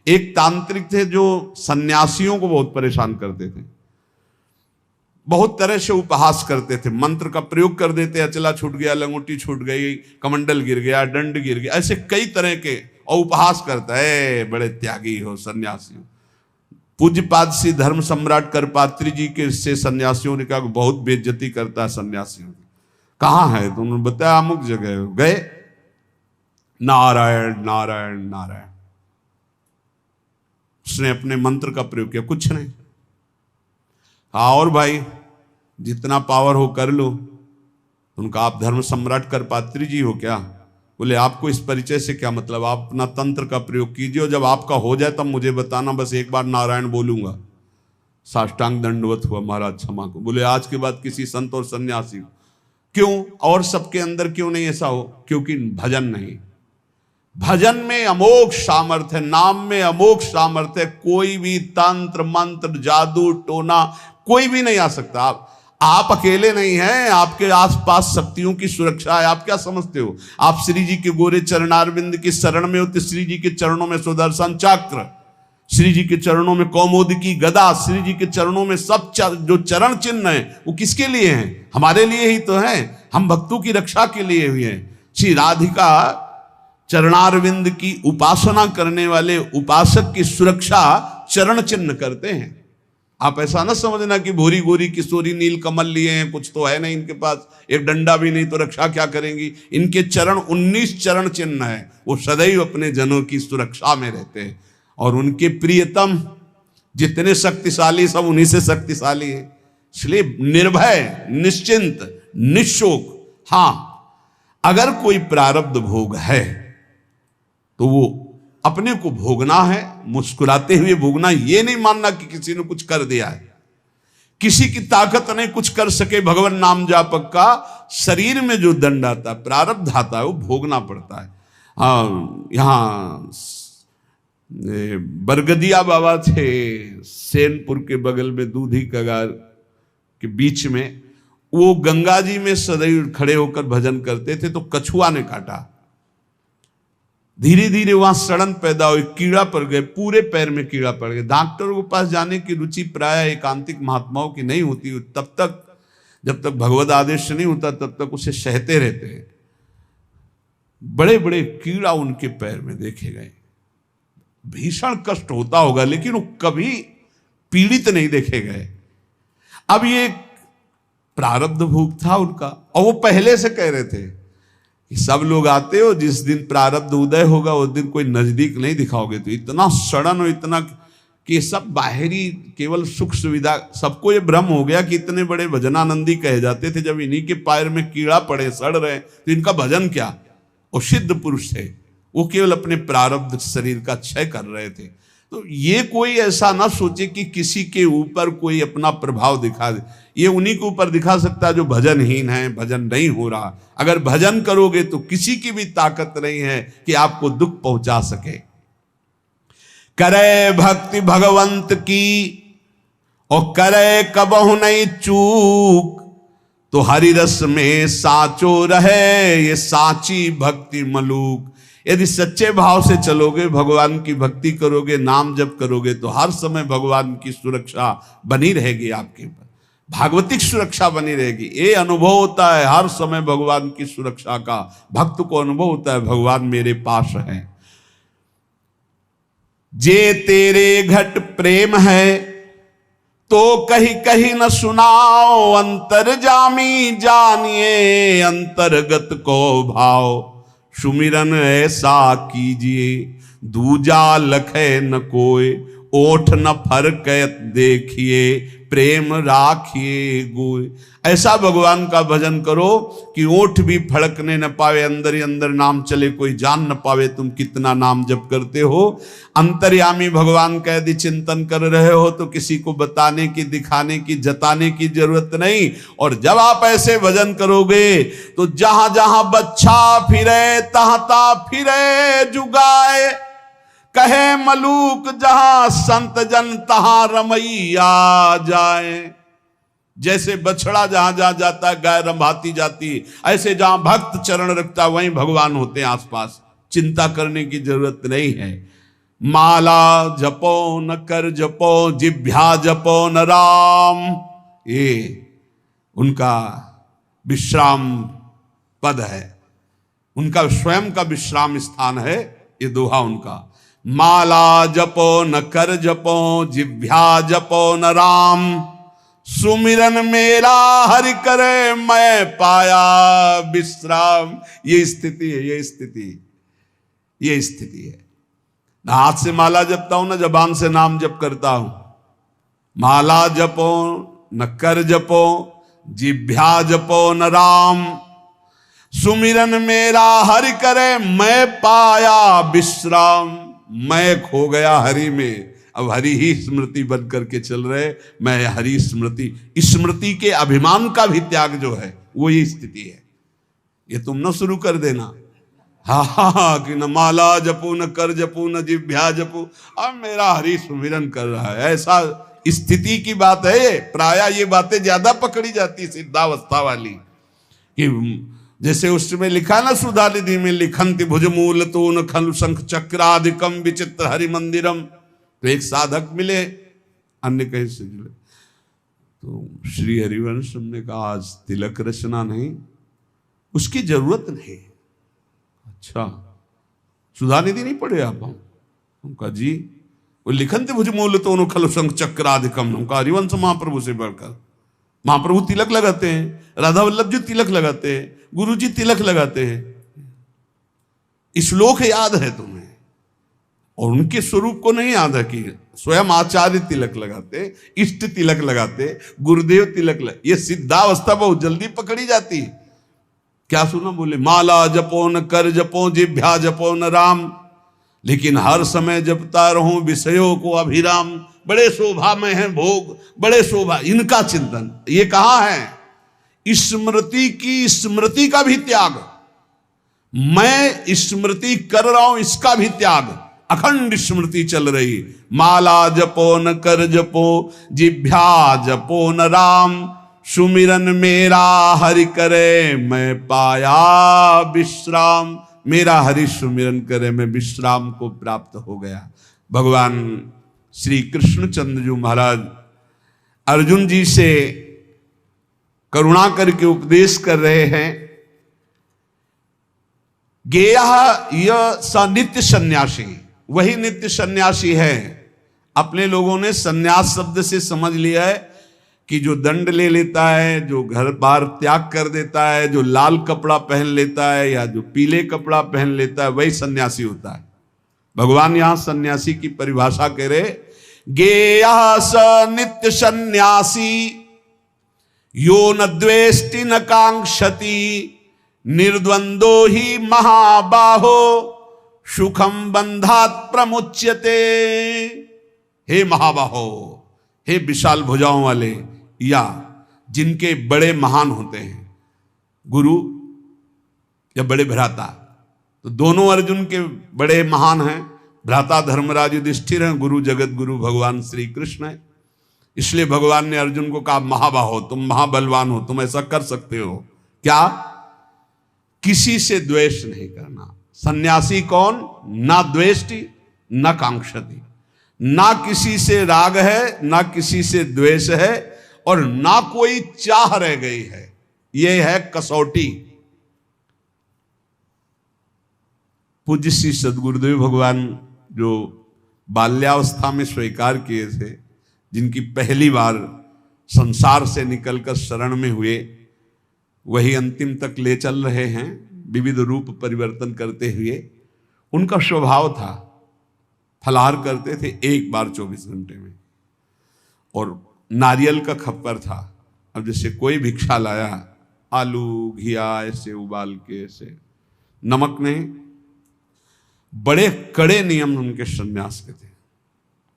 एक तांत्रिक थे जो सन्यासियों को बहुत परेशान करते थे, बहुत तरह से उपहास करते थे, मंत्र का प्रयोग कर देते, अचला छूट गया, लंगोटी छूट गई, कमंडल गिर गया, दंड गिर गया, ऐसे कई तरह के, और उपहास करता है बड़े त्यागी हो सन्यासी हो। पूज्यपाद श्री धर्म सम्राट करपात्री जी के से सन्यासियों ने कहा बहुत बेइज्जती करता है सन्यासियों की। कहाँ है? तो उन्होंने बताया अमुक जगह। गए, नारायण नारायण नारायण, उसने अपने मंत्र का प्रयोग किया, कुछ नहीं। हाँ और भाई जितना पावर हो कर लो। उनका आप धर्म सम्राट करपात्री जी हो क्या? बोले आपको इस परिचय से क्या मतलब, आप अपना तंत्र का प्रयोग कीजिए और जब आपका हो जाए तब मुझे बताना, बस एक बार नारायण बोलूंगा। साष्टांग दंडवत हुआ महाराज क्षमा को। बोले आज के बाद किसी संत और सन्यासी को, क्यों और सबके अंदर क्यों नहीं ऐसा हो? क्योंकि भजन नहीं। भजन में अमोघ सामर्थ्य है, नाम में अमोघ सामर्थ्य है। कोई भी तंत्र मंत्र जादू टोना कोई भी नहीं आ सकता। आप अकेले नहीं हैं, आपके आसपास शक्तियों की सुरक्षा है। आप क्या समझते हो? आप श्री जी के गोरे चरणारविंद की शरण में हो तो श्री जी के चरणों में सुदर्शन चक्र, श्री जी के चरणों में कौमुदी की गदा, श्री जी के चरणों में सब जो चरण चिन्ह है वो किसके लिए हैं? हमारे लिए ही तो है। हम भक्तों की रक्षा के लिए हुए हैं। श्री राधिका चरणारविंद की उपासना करने वाले उपासक की सुरक्षा चरण चिन्ह करते हैं। आप ऐसा ना समझना कि भूरी गोरी किशोरी नील कमल लिए हैं, कुछ तो है नहीं इनके पास, एक डंडा भी नहीं तो रक्षा क्या करेंगी। इनके चरण 19 चरण चिन्ह है। वो सदैव अपने जनों की सुरक्षा में रहते हैं और उनके प्रियतम जितने शक्तिशाली सब उन्हीं से शक्तिशाली है। इसलिए निर्भय निश्चिंत निशोक। हाँ अगर कोई प्रारब्ध भोग है तो वो अपने को भोगना है, मुस्कुराते हुए भोगना। ये नहीं मानना कि किसी ने कुछ कर दिया है, किसी की ताकत नहीं कुछ कर सके। भगवान नाम जापक का शरीर में जो दंड आता है, प्रारब्ध आता है, वो भोगना पड़ता है। यहाँ बरगदिया बाबा थे सेनपुर के बगल में, दूधी कगार के बीच में। वो गंगा जी में सदैव खड़े होकर भजन करते थे, तो कछुआ ने काटा। धीरे धीरे वहां सड़न पैदा हुई, कीड़ा पड़ गए, पूरे पैर में कीड़ा पड़ गया। डॉक्टरों के पास जाने की रुचि प्राय एकांतिक महात्माओं की नहीं होती। तब तक जब तक भगवत आदेश नहीं होता तब तक उसे सहते रहते हैं। बड़े बड़े कीड़ा उनके पैर में देखे गए। भीषण कष्ट होता होगा लेकिन वो कभी पीड़ित नहीं देखे गए। अब ये प्रारब्ध भोग था उनका, और वो पहले से कह रहे थे कि सब लोग आते हो, जिस दिन प्रारब्ध उदय होगा उस दिन कोई नजदीक नहीं दिखाओगे। तो इतना सड़न और इतना कि सब बाहरी केवल सुख सुविधा, सबको ये भ्रम हो गया कि इतने बड़े भजनानंदी कहे जाते थे, जब इन्हीं के पैर में कीड़ा पड़े सड़ रहे तो इनका भजन क्या। वो सिद्ध पुरुष थे, वो केवल अपने प्रारब्ध शरीर का क्षय कर रहे थे। तो ये कोई ऐसा ना सोचे कि किसी के ऊपर कोई अपना प्रभाव दिखा दे। ये उन्हीं के ऊपर दिखा सकता है जो भजनहीन है, भजन नहीं हो रहा। अगर भजन करोगे तो किसी की भी ताकत नहीं है कि आपको दुख पहुंचा सके। करे भक्ति भगवंत की और करे कबहु नहीं चूक, तो हरि रस में साचो रहे ये साची भक्ति मलूक। यदि सच्चे भाव से चलोगे, भगवान की भक्ति करोगे, नाम जप करोगे, तो हर समय भगवान की सुरक्षा बनी रहेगी आपके ऊपर, भागवतिक सुरक्षा बनी रहेगी। ये अनुभव होता है हर समय भगवान की सुरक्षा का। भक्त को अनुभव होता है भगवान मेरे पास है। जे तेरे घट प्रेम है तो कहीं कहीं न सुनाओ, अंतर्जामी जानिए अंतर्गत को भाव। सुमिरन ऐसा कीजिए दूजा लखे न कोय, ओठ न फरक देखिए प्रेम राखिए गोय। ऐसा भगवान का भजन करो कि ओठ भी फड़कने न पावे, अंदर ही अंदर नाम चले, कोई जान न पावे तुम कितना नाम जप करते हो। अंतर्यामी भगवान का यदि चिंतन कर रहे हो तो किसी को बताने की, दिखाने की, जताने की जरूरत नहीं। और जब आप ऐसे भजन करोगे तो जहां जहां बच्चा फिरे तहां तहां फिरे जुगाए, कहे मलूक जहां संत जन तहां रमैया जाए। जैसे बछड़ा जहां जहां जाता है गाय रंभाती जाती, ऐसे जहां भक्त चरण रखता वहीं भगवान होते हैं आसपास। चिंता करने की जरूरत नहीं है। माला जपो न कर जपो जिभ्या जपो न राम। ये उनका विश्राम पद है, उनका स्वयं का विश्राम स्थान है ये दोहा उनका। माला जपो न कर जपो जिभ्या जपो न राम, सुमिरन मेरा हरि करे मैं पाया विश्राम। ये स्थिति है, ये स्थिति, ये स्थिति है। ना हाथ से माला जपता हूं ना जबान से नाम जप करता हूं। माला जपो न कर जपो जिभ्या जपो न राम, सुमिरन मेरा हरि करे मैं पाया विश्राम। मैं खो गया हरि में, अब हरि ही स्मृति बन करके चल रहे, मैं हरि स्मृति। स्मृति के अभिमान का भी त्याग जो है वो ये स्थिति है। ये तुम न शुरू कर देना हा कि न माला जपू न कर जपू न जिभ्या जपू, अब मेरा हरि सुमिरन कर रहा है, ऐसा स्थिति की बात है। प्रायः ये बातें ज्यादा पकड़ी जाती सिद्धावस्था वाली, कि जैसे उसमें लिखा ना सुधा निधि में, लिखंति भुजमूल तून खलु शंख चक्रादिकम विचित्र हरि मंदिरम। तो एक साधक मिले, अन्य कहीं से मिले, तो श्री हरिवंश ने कहा आज तिलक रचना नहीं, उसकी जरूरत नहीं। अच्छा सुधा निधि नहीं पढ़े आप? उनका जी वो लिखंति भुजमूल तून खलु शंख चक्रादिकम, उनका हरिवंश महाप्रभु से बढ़कर। महाप्रभु तिलक लगाते हैं, राधा वल्लभ जी तिलक लगाते हैं, गुरु जी तिलक लगाते हैं। श्लोक याद है तुम्हें, और उनके स्वरूप को नहीं याद है कि स्वयं आचार्य तिलक लगाते, इष्ट तिलक लगाते, गुरुदेव तिलक लगाते। ये सिद्धावस्था बहुत जल्दी पकड़ी जाती है। क्या सुना बोले, माला जपो न कर जपो जिभ्या जपो न राम, लेकिन हर समय जपता रहूं विषयों को अभिराम। बड़े शोभा में है भोग, बड़े शोभा, इनका चिंतन। ये कहा है स्मृति की, स्मृति का भी त्याग, मैं स्मृति कर रहा हूं इसका भी त्याग। अखंड स्मृति चल रही, माला जपो न कर जपो जिभ्या जपो न राम, सुमिरन मेरा हरि करे मैं पाया विश्राम। मेरा हरि सुमिरन करे मैं विश्राम को प्राप्त हो गया। भगवान श्री कृष्णचंद्र जी महाराज अर्जुन जी से करुणा करके उपदेश कर रहे हैं। गेयः यह स नित्य सन्यासी, वही नित्य सन्यासी है। अपने लोगों ने सन्यास शब्द से समझ लिया है कि जो दंड ले लेता है, जो घर बार त्याग कर देता है, जो लाल कपड़ा पहन लेता है या जो पीले कपड़ा पहन लेता है, वही सन्यासी होता है। भगवान यहां सन्यासी की परिभाषा कह रहे, गेयः स नित्य सन्यासी यो न द्वेष्टि न कांक्षति, निर्द्वंदो ही महाबाहो सुखम बंधात प्रमुच्यते। हे महाबाहो, हे विशाल भुजाओं वाले, या जिनके बड़े महान होते हैं, गुरु या बड़े भ्राता। तो दोनों अर्जुन के बड़े महान हैं। भ्राता धर्मराज युधिष्ठिर हैं, गुरु जगत गुरु भगवान श्री कृष्ण है। इसलिए भगवान ने अर्जुन को कहा महाबाहो, तुम महाबलवान हो, तुम ऐसा कर सकते हो। क्या? किसी से द्वेष नहीं करना। सन्यासी कौन? ना द्वेष्टि न कांक्षति, ना किसी से राग है, ना किसी से द्वेष है, और ना कोई चाह रह गई है। यह है कसौटी। पूज्य श्री सद्गुरुदेव भगवान जो बाल्यावस्था में स्वीकार किए थे, जिनकी पहली बार संसार से निकलकर शरण में हुए, वही अंतिम तक ले चल रहे हैं विविध रूप परिवर्तन करते हुए। उनका स्वभाव था, फलाहार करते थे एक बार 24 घंटे में, और नारियल का खप्पर था। अब जैसे कोई भिक्षा लाया, आलू घिया ऐसे उबाल के, ऐसे नमक नहीं। बड़े कड़े नियम उनके सन्यास के थे।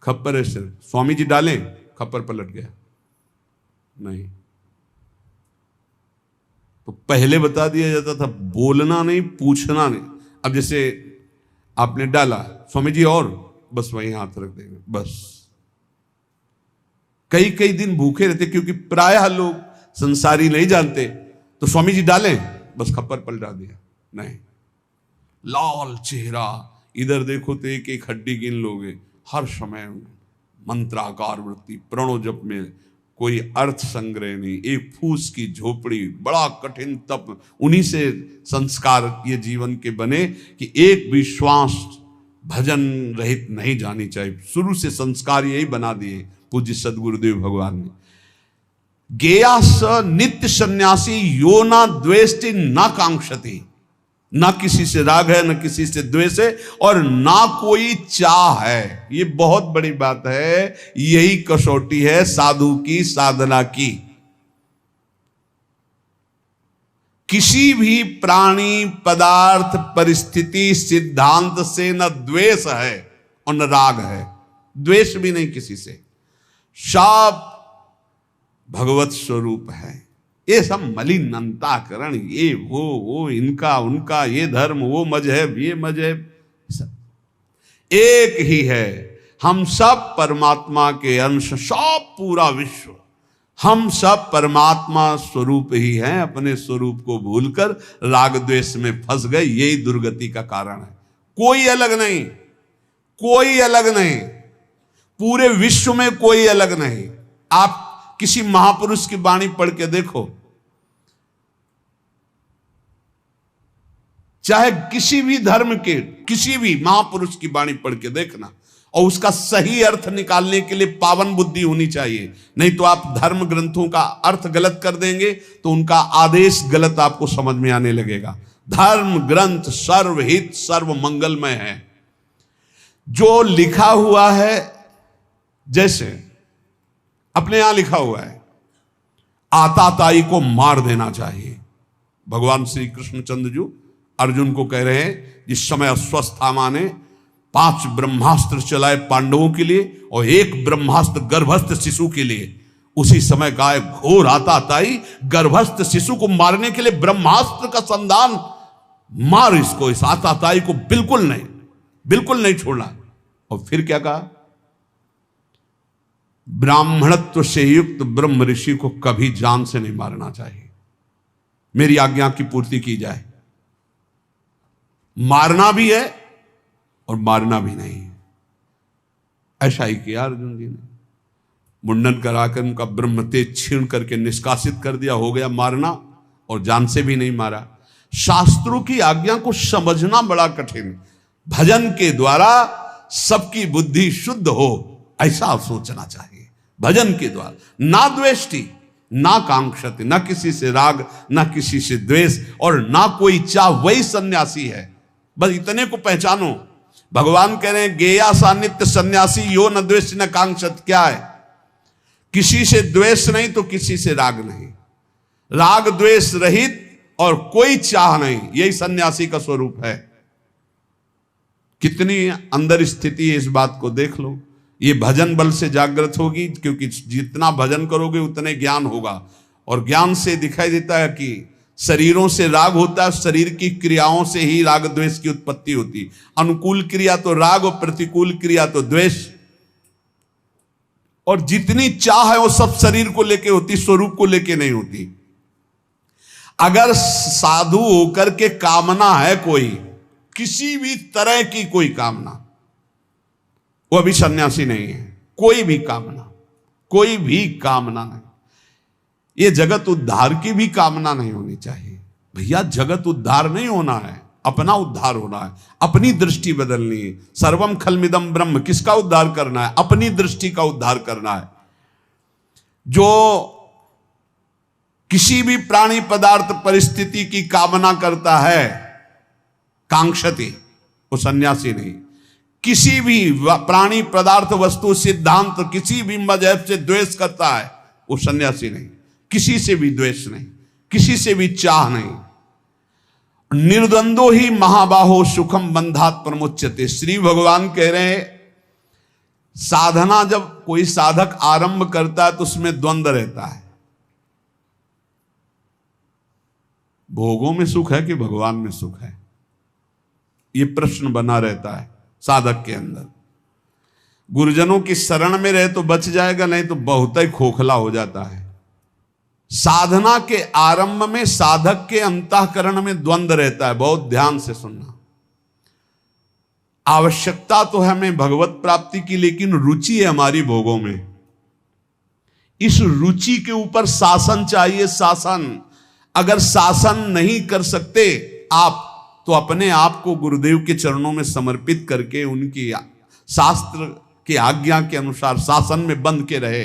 खप्पर ऐसे स्वामी जी डालें, खप्पर पलट गया नहीं। तो पहले बता दिया जाता था बोलना नहीं, पूछना नहीं। अब जैसे आपने डाला, स्वामी जी और, बस वहीं हाथ रख देंगे, बस। कई कई दिन भूखे रहते, क्योंकि प्रायः लोग संसारी नहीं जानते। तो स्वामी जी डालें, बस खप्पर पलटा दिया नहीं। लाल चेहरा, इधर देखो तो एक एक हड्डी गिन लोगे, हर समय मंत्राकार वृत्ति, प्रणव जप में कोई अर्थ संग्रह नहीं, एक फूस की झोपड़ी, बड़ा कठिन तप। उन्हीं से संस्कार ये जीवन के बने कि एक भी श्वास भजन रहित नहीं जानी चाहिए। शुरू से संस्कार यही बना दिए पूज्य सदगुरुदेव भगवान ने। गेया स नित्य सन्यासी यो ना द्वेष्टि ना कांक्षति, ना किसी से राग है, ना किसी से द्वेष है, और ना कोई चाह है। ये बहुत बड़ी बात है, यही कसौटी है साधु की साधना की। किसी भी प्राणी पदार्थ परिस्थिति सिद्धांत से न द्वेष है और न राग है, द्वेष भी नहीं किसी से, सब भगवत स्वरूप है। ये सब मलिन अंतःकरण, ये वो इनका उनका, ये धर्म वो मजहब ये मजहब, सब एक ही है। हम सब परमात्मा के अंश, सब पूरा विश्व, हम सब परमात्मा स्वरूप ही हैं। अपने स्वरूप को भूलकर राग द्वेष में फंस गए, यही दुर्गति का कारण है। कोई अलग नहीं, कोई अलग नहीं, पूरे विश्व में कोई अलग नहीं। आप किसी महापुरुष की वाणी पढ़ के देखो, चाहे किसी भी धर्म के किसी भी महापुरुष की वाणी पढ़ के देखना, और उसका सही अर्थ निकालने के लिए पावन बुद्धि होनी चाहिए। नहीं तो आप धर्म ग्रंथों का अर्थ गलत कर देंगे तो उनका आदेश गलत आपको समझ में आने लगेगा। धर्म ग्रंथ सर्वहित सर्व मंगलमय है। जो लिखा हुआ है, जैसे अपने यहां लिखा हुआ है, आताताई को मार देना चाहिए। भगवान श्री कृष्णचंद्र जी अर्जुन को कह रहे हैं, जिस समय अश्वत्थामा ने 5 ब्रह्मास्त्र चलाए पांडवों के लिए और 1 ब्रह्मास्त्र गर्भस्थ शिशु के लिए, उसी समय कहा है घोर आताताई गर्भस्थ शिशु को मारने के लिए ब्रह्मास्त्र का संधान, मार इसको, इस आताताई को बिल्कुल नहीं छोड़ना। और फिर क्या कहा, ब्राह्मणत्व से युक्त ब्रह्म ऋषि को कभी जान से नहीं मारना चाहिए, मेरी आज्ञा की पूर्ति की जाए। मारना भी है और मारना भी नहीं। ऐसा ही किया अर्जुन जी ने, मुंडन कराकर उनका ब्रह्म तेज छीन करके निष्कासित कर दिया, हो गया मारना, और जान से भी नहीं मारा। शास्त्रों की आज्ञा को समझना बड़ा कठिन। भजन के द्वारा सबकी बुद्धि शुद्ध हो, ऐसा सोचना चाहिए। भजन के द्वारा ना द्वेष्टि ना कांक्षति, ना किसी से राग ना किसी से द्वेष और ना कोई चाह, वही सन्यासी है। बस इतने को पहचानो। भगवान कह रहे हैं गेया सा नित्य सन्यासी यो न द्वेष न कांक्षत। क्या है, किसी से द्वेष नहीं तो किसी से राग नहीं, राग द्वेष रहित और कोई चाह नहीं, यही सन्यासी का स्वरूप है। कितनी अंदर स्थिति है, इस बात को देख लो। ये भजन बल से जागृत होगी, क्योंकि जितना भजन करोगे उतने ज्ञान होगा, और ज्ञान से दिखाई देता है कि शरीरों से राग होता है, शरीर की क्रियाओं से ही राग द्वेष की उत्पत्ति होती। अनुकूल क्रिया तो राग और प्रतिकूल क्रिया तो द्वेष। और जितनी चाह है वो सब शरीर को लेके होती, स्वरूप को लेके नहीं होती। अगर साधु होकर के कामना है कोई, किसी भी तरह की कोई कामना, वो अभी सन्यासी नहीं है। कोई भी कामना नहीं। ये जगत उद्धार की भी कामना नहीं होनी चाहिए। भैया जगत उद्धार नहीं होना है, अपना उद्धार होना है, अपनी दृष्टि बदलनी है। सर्वम खलमिदम ब्रह्म, किसका उद्धार करना है? अपनी दृष्टि का उद्धार करना है। जो किसी भी प्राणी पदार्थ परिस्थिति की कामना करता है, कांक्षति, वो सन्यासी नहीं। किसी भी प्राणी पदार्थ वस्तु सिद्धांत किसी भी मजहब से द्वेष करता है, वो सन्यासी नहीं। किसी से भी द्वेष नहीं, किसी से भी चाह नहीं। निर्द्वंदो ही महाबाहो सुखम बंधात प्रमुच्यते। श्री भगवान कह रहे हैं, साधना जब कोई साधक आरंभ करता है तो उसमें द्वंद्व रहता है। भोगों में सुख है कि भगवान में सुख है, ये प्रश्न बना रहता है साधक के अंदर। गुरुजनों की शरण में रहे तो बच जाएगा, नहीं तो बहुत ही खोखला हो जाता है। साधना के आरंभ में साधक के अंतःकरण में द्वंद्व रहता है, बहुत ध्यान से सुनना। आवश्यकता तो है हमें भगवत प्राप्ति की, लेकिन रुचि है हमारी भोगों में। इस रुचि के ऊपर शासन चाहिए, शासन। अगर शासन नहीं कर सकते आप, तो अपने आप को गुरुदेव के चरणों में समर्पित करके उनकी शास्त्र की आज्ञा के अनुसार शासन में बंध के रहे।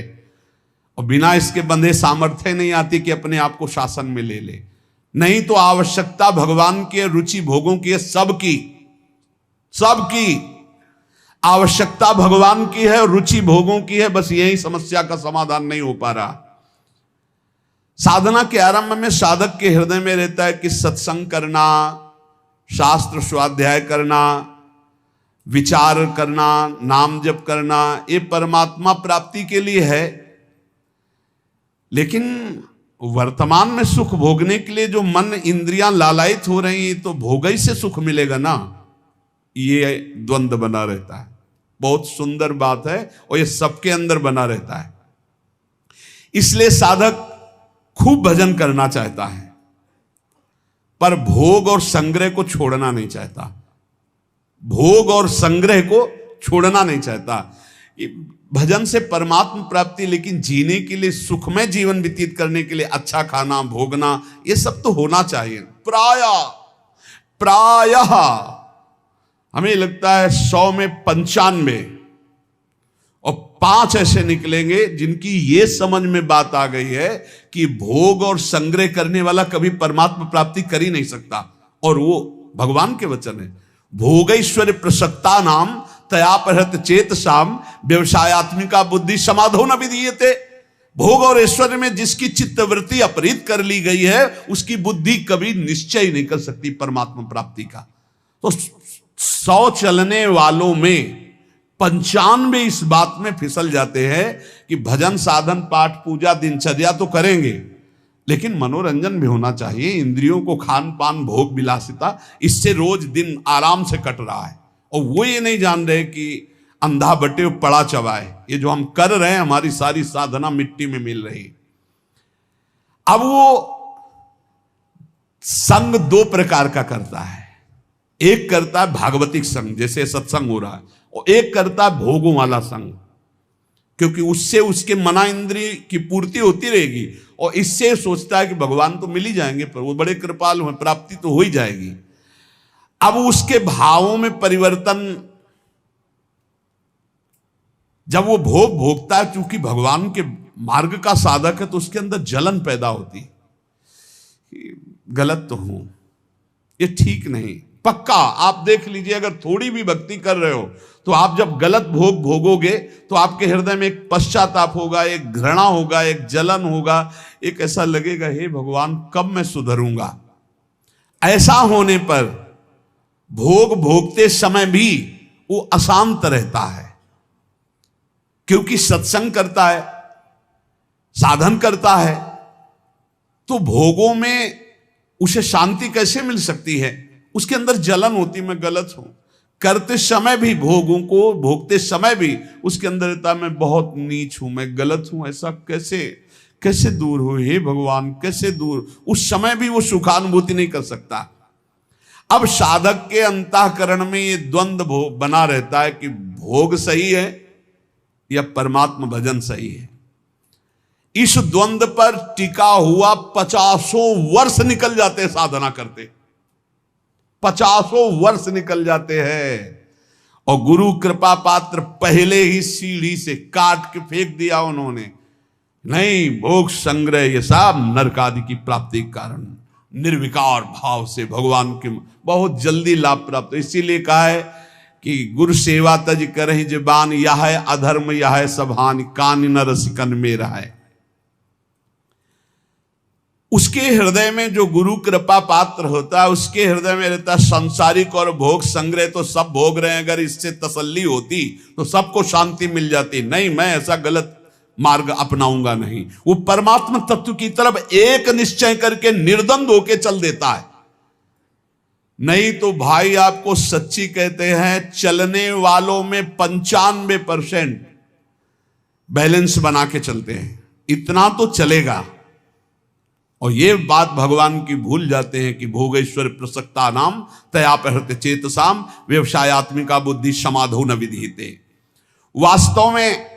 और बिना इसके बंधे सामर्थ्य नहीं आती कि अपने आप को शासन में ले ले। नहीं तो आवश्यकता भगवान की है, रुचि भोगों की है, सबकी आवश्यकता भगवान की है और रुचि भोगों की है। बस यही समस्या का समाधान नहीं हो पा रहा। साधना के आरंभ में साधक के हृदय में रहता है कि सत्संग करना, शास्त्र स्वाध्याय करना, विचार करना, नाम जप करना, ये परमात्मा प्राप्ति के लिए है। लेकिन वर्तमान में सुख भोगने के लिए जो मन इंद्रियां लालायित हो रही हैं, तो भोग ही से सुख मिलेगा ना, ये द्वंद्व बना रहता है। बहुत सुंदर बात है और ये सबके अंदर बना रहता है। इसलिए साधक खूब भजन करना चाहता है, पर भोग और संग्रह को छोड़ना नहीं चाहता। भोग और संग्रह को छोड़ना नहीं चाहता। भजन से परमात्मा प्राप्ति, लेकिन जीने के लिए, सुखमय जीवन व्यतीत करने के लिए अच्छा खाना, भोगना, ये सब तो होना चाहिए। प्रायः हमें लगता है 100 में 95 और 5 ऐसे निकलेंगे जिनकी ये समझ में बात आ गई है कि भोग और संग्रह करने वाला कभी परमात्मा प्राप्ति कर ही नहीं सकता। और वो भगवान के वचन है, भोगैश्वर्य प्रसक्ता नाम तया परहत चेत शाम व्यवसायत्मिका बुद्धि समाधो न विधीयते। भोग और ऐश्वर्य में जिसकी चित्तवृत्ति अपहृत कर ली गई है, उसकी बुद्धि कभी निश्चय नहीं कर सकती परमात्मा प्राप्ति का। तो 100 चलने वालों में 95 इस बात में फिसल जाते हैं कि भजन, साधन, पाठ, पूजा, दिनचर्या तो करेंगे, लेकिन मनोरंजन भी होना चाहिए। इंद्रियों को खान पान, भोग विलासिता, इससे रोज दिन आराम से कट रहा है। और वो ये नहीं जान रहे कि अंधा बटे पड़ा चबाए। ये जो हम कर रहे हैं, हमारी सारी साधना मिट्टी में मिल रही। अब वो संग 2 प्रकार का करता है। एक करता है भागवतिक संग, जैसे सत्संग हो रहा है, और एक करता है भोगों वाला संग, क्योंकि उससे उसके मना इंद्रिय की पूर्ति होती रहेगी। और इससे सोचता है कि भगवान तो मिल ही जाएंगे, पर वो बड़े कृपालु हैं, प्राप्ति तो हो ही जाएगी। अब उसके भावों में परिवर्तन, जब वो भोग भोगता है, क्योंकि भगवान के मार्ग का साधक है, तो उसके अंदर जलन पैदा होती। गलत तो हूं, ये ठीक नहीं। पक्का आप देख लीजिए, अगर थोड़ी भी भक्ति कर रहे हो, तो आप जब गलत भोग भोगोगे तो आपके हृदय में एक पश्चाताप होगा, एक घृणा होगा, एक जलन होगा, एक ऐसा लगेगा, हे भगवान कब मैं सुधरूंगा। ऐसा होने पर भोग भोगते समय भी वो अशांत रहता है, क्योंकि सत्संग करता है, साधन करता है, तो भोगों में उसे शांति कैसे मिल सकती है। उसके अंदर जलन होती, मैं गलत हूं। करते समय भी, भोगों को भोगते समय भी उसके अंदर रहता, मैं बहुत नीच हूं, मैं गलत हूं। ऐसा कैसे दूर हो, हे भगवान कैसे दूर। उस समय भी वो सुखानुभूति नहीं कर सकता। अब साधक के अंतःकरण में ये द्वंद्व बना रहता है कि भोग सही है या परमात्मा भजन सही है। इस द्वंद्व पर टिका हुआ 50 वर्ष निकल जाते हैं साधना करते, 50 वर्ष निकल जाते हैं। और गुरु कृपा पात्र पहले ही सीढ़ी से काट के फेंक दिया उन्होंने। नहीं, भोग संग्रह ये सब नरक आदि की प्राप्ति के कारण निर्विकार भाव से भगवान के बहुत जल्दी लाभ प्राप्त। इसीलिए कहा है कि गुरु सेवा तज करहि जबान, यह है अधर्म यह है सब हानि, कान न रसिकन मेरा है। उसके हृदय में जो गुरु कृपा पात्र होता है, उसके हृदय में रहता संसारिक और भोग संग्रह। तो सब भोग रहे हैं, अगर इससे तसल्ली होती तो सबको शांति मिल जाती। नहीं, मैं ऐसा गलत मार्ग अपनाऊंगा नहीं। वो परमात्मा तत्व की तरफ एक निश्चय करके निर्द्वंद होके चल देता है। नहीं तो भाई आपको सच्ची कहते हैं, चलने वालों में 95% बैलेंस बना के चलते हैं। इतना तो चलेगा, और ये बात भगवान की भूल जाते हैं कि भोगेश्वर प्रसक्ता नाम तयापहृत चेतसाम व्यवसायत्मिका बुद्धि समाधो न विधीते। वास्तव में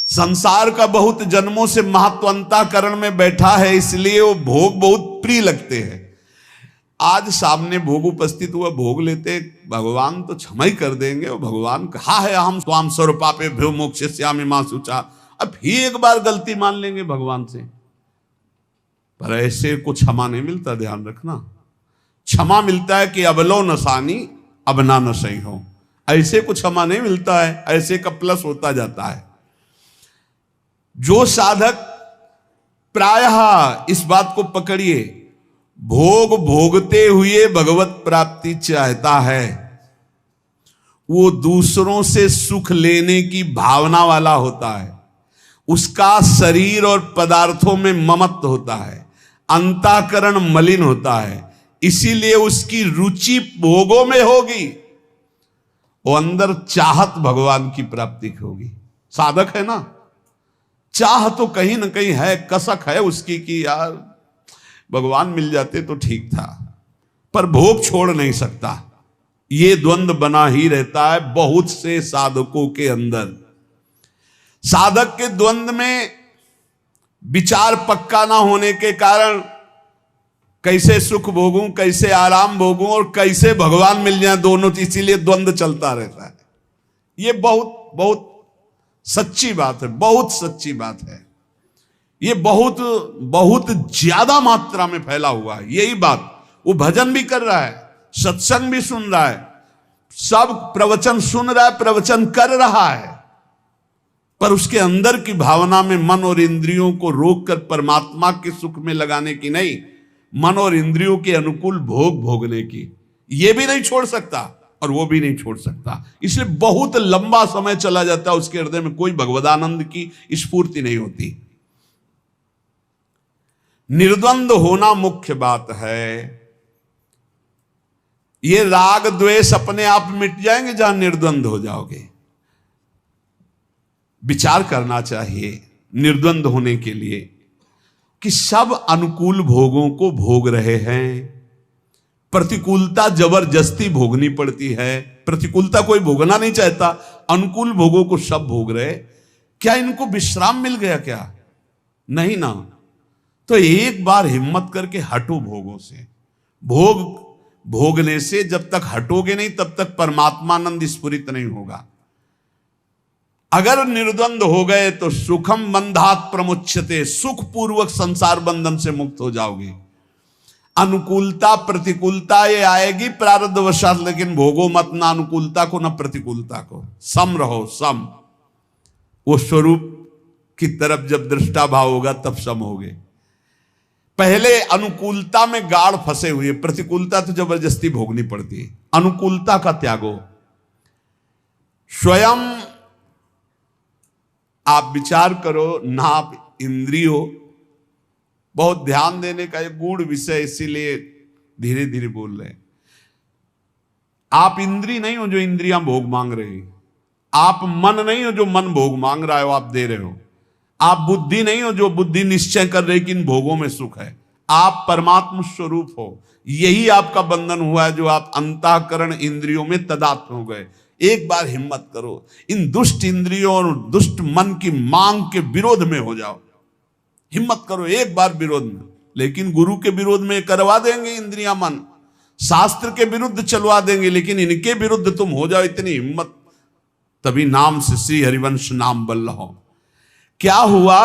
संसार का बहुत जन्मों से महत्वंताकरण में बैठा है, इसलिए वो भोग बहुत प्रिय लगते हैं। आज सामने भोग उपस्थित हुआ, भोग लेते, भगवान तो क्षमा ही कर देंगे। और भगवान कहा है हम स्वाम स्वरूपापे भ्यो मोक्षयिष्यामि मा शुचा। अब ही एक बार गलती मान लेंगे भगवान से, पर ऐसे को क्षमा नहीं मिलता, ध्यान रखना। क्षमा मिलता है कि अब लो नसानी अब ना न सही हो, ऐसे को क्षमा नहीं मिलता है, ऐसे का प्लस होता जाता है। जो साधक प्रायः इस बात को पकड़िए, भोग भोगते हुए भगवत प्राप्ति चाहता है, वो दूसरों से सुख लेने की भावना वाला होता है। उसका शरीर और पदार्थों में ममत्व होता है, अंतःकरण मलिन होता है, इसीलिए उसकी रुचि भोगों में होगी, वो अंदर चाहत भगवान की प्राप्ति की होगी। साधक है ना, चाह तो कहीं ना कहीं है, कसक है उसकी कि यार भगवान मिल जाते तो ठीक था, पर भोग छोड़ नहीं सकता। ये द्वंद्व बना ही रहता है बहुत से साधकों के अंदर। साधक के द्वंद्व में विचार पक्का ना होने के कारण कैसे सुख भोगूं, कैसे आराम भोगूं और कैसे भगवान मिल जाए, दोनों, इसीलिए द्वंद्व चलता रहता है। ये बहुत बहुत सच्ची बात है, बहुत सच्ची बात है। ये बहुत बहुत ज्यादा मात्रा में फैला हुआ है यही बात। वो भजन भी कर रहा है, सत्संग भी सुन रहा है, सब प्रवचन सुन रहा है, प्रवचन कर रहा है, पर उसके अंदर की भावना में मन और इंद्रियों को रोककर परमात्मा के सुख में लगाने की नहीं, मन और इंद्रियों के अनुकूल भोग भोगने की, ये भी नहीं छोड़ सकता और वो भी नहीं छोड़ सकता। इसलिए बहुत लंबा समय चला जाता है, उसके हृदय में कोई भगवदानंद की स्फूर्ति नहीं होती। निर्द्वंद्व होना मुख्य बात है। ये राग द्वेष अपने आप मिट जाएंगे जहां निर्द्वंद्व हो जाओगे। विचार करना चाहिए निर्द्वंद्व होने के लिए कि सब अनुकूल भोगों को भोग रहे हैं, प्रतिकूलता जबरदस्ती भोगनी पड़ती है। प्रतिकूलता कोई भोगना नहीं चाहता, अनुकूल भोगों को सब भोग रहे। क्या इनको विश्राम मिल गया क्या? नहीं ना। तो एक बार हिम्मत करके हटो भोगों से। भोग भोगने से जब तक हटोगे नहीं तब तक परमात्मानंद स्फुरित नहीं होगा। अगर निर्द्वंद्व हो गए तो सुखम बंधात प्रमुच्यते, सुख पूर्वक संसार बंधन से मुक्त हो जाओगे। अनुकूलता प्रतिकूलता ये आएगी प्रारब्धवशात, लेकिन भोगो मत ना अनुकूलता को ना प्रतिकूलता को, सम रहो, सम। वो स्वरूप की तरफ जब दृष्टा भाव होगा तब सम होगे। पहले अनुकूलता में गाढ़ फंसे हुए, प्रतिकूलता तो जबरदस्ती भोगनी पड़ती है। अनुकूलता का त्यागो। स्वयं आप विचार करो, नाप इंद्रियों, बहुत ध्यान देने का एक गूढ़ विषय, इसीलिए धीरे धीरे बोल रहे हैं। आप इंद्री नहीं हो जो इंद्रियां भोग मांग रही, आप मन नहीं हो जो मन भोग मांग रहा है, आप दे रहे हो। आप बुद्धि नहीं हो जो बुद्धि निश्चय कर रही कि इन भोगों में सुख है। आप परमात्म स्वरूप हो। यही आपका बंधन हुआ है जो आप अंतःकरण इंद्रियों में तदात्म हो गए। एक बार हिम्मत करो, इन दुष्ट इंद्रियों और दुष्ट मन की मांग के विरोध में हो जाओ। हिम्मत करो एक बार विरोध में। लेकिन गुरु के विरोध में करवा देंगे इंद्रियां मन, शास्त्र के विरुद्ध चलवा देंगे, लेकिन इनके विरुद्ध तुम हो जाओ, इतनी हिम्मत। तभी नाम से श्री हरिवंश नाम बल रहो। क्या हुआ?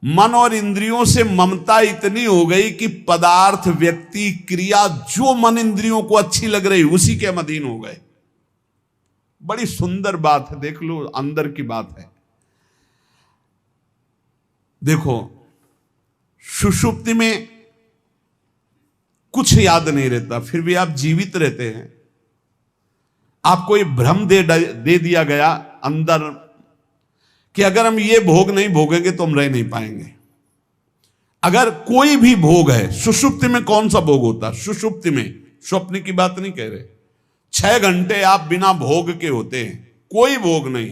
मन और इंद्रियों से ममता इतनी हो गई कि पदार्थ, व्यक्ति, क्रिया जो मन इंद्रियों को अच्छी लग रही उसी के अधीन हो गए। बड़ी सुंदर बात है, देख लो, अंदर की बात है। देखो, सुषुप्ति में कुछ याद नहीं रहता, फिर भी आप जीवित रहते हैं। आपको ये भ्रम दे दिया गया अंदर कि अगर हम ये भोग नहीं भोगेंगे तो हम रह नहीं पाएंगे। अगर कोई भी भोग है, सुषुप्ति में कौन सा भोग होता है? सुषुप्ति में, स्वप्न की बात नहीं कह रहे, 6 घंटे आप बिना भोग के होते हैं, कोई भोग नहीं,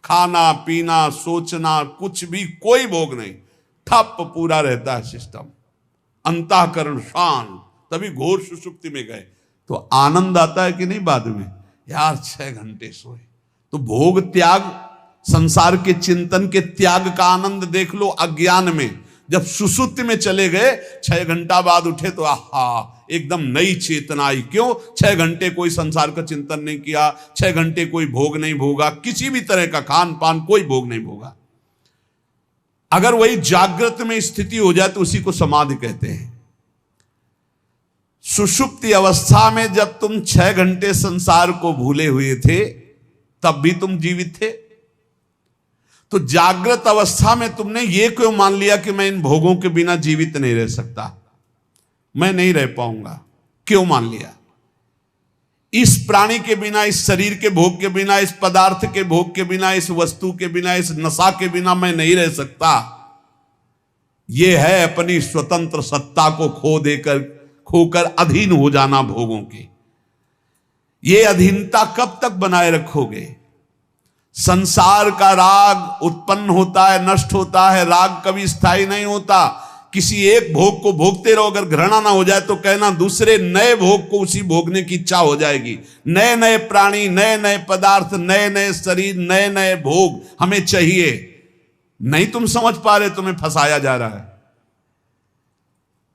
खाना पीना सोचना कुछ भी, कोई भोग नहीं, ठप पूरा रहता है सिस्टम, अंतःकरण शांत, तभी घोर सुषुप्ति में गए तो आनंद आता है कि नहीं बाद में, यार 6 घंटे सोए। तो भोग त्याग, संसार के चिंतन के त्याग का आनंद देख लो अज्ञान में। जब सुसुप्ति में चले गए 6 घंटा बाद उठे तो आहा एकदम नई चेतना आई। क्यों? 6 घंटे कोई संसार का चिंतन नहीं किया, 6 घंटे कोई भोग नहीं भोगा, किसी भी तरह का खान पान कोई भोग नहीं भोगा। अगर वही जागृत में स्थिति हो जाए तो उसी को समाधि कहते हैं। सुषुप्ति अवस्था में जब तुम 6 घंटे संसार को भूले हुए थे तब भी तुम जीवित थे, तो जागृत अवस्था में तुमने ये क्यों मान लिया कि मैं इन भोगों के बिना जीवित नहीं रह सकता, मैं नहीं रह पाऊंगा? क्यों मान लिया? इस प्राणी के बिना, इस शरीर के भोग के बिना, इस पदार्थ के भोग के बिना, इस वस्तु के बिना, इस नशा के बिना मैं नहीं रह सकता। यह है अपनी स्वतंत्र सत्ता को खोकर अधीन हो जाना भोगों के। ये अधीनता कब तक बनाए रखोगे? संसार का राग उत्पन्न होता है, नष्ट होता है। राग कभी स्थायी नहीं होता। किसी एक भोग को भोगते रहो, अगर घृणा ना हो जाए तो कहना दूसरे नए भोग को उसी भोगने की इच्छा हो जाएगी। नए नए प्राणी, नए नए पदार्थ, नए नए शरीर, नए नए भोग हमें चाहिए। नहीं तुम समझ पा रहे, तुम्हें फंसाया जा रहा है।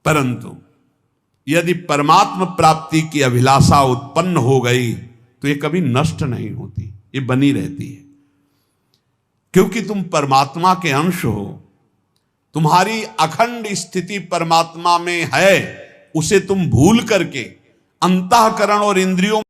परंतु यदि परमात्मा प्राप्ति की अभिलाषा उत्पन्न हो गई तो ये कभी नष्ट नहीं होती, ये बनी रहती है। क्योंकि तुम परमात्मा के अंश हो, तुम्हारी अखंड स्थिति परमात्मा में है। उसे तुम भूल करके अंतःकरण और इंद्रियों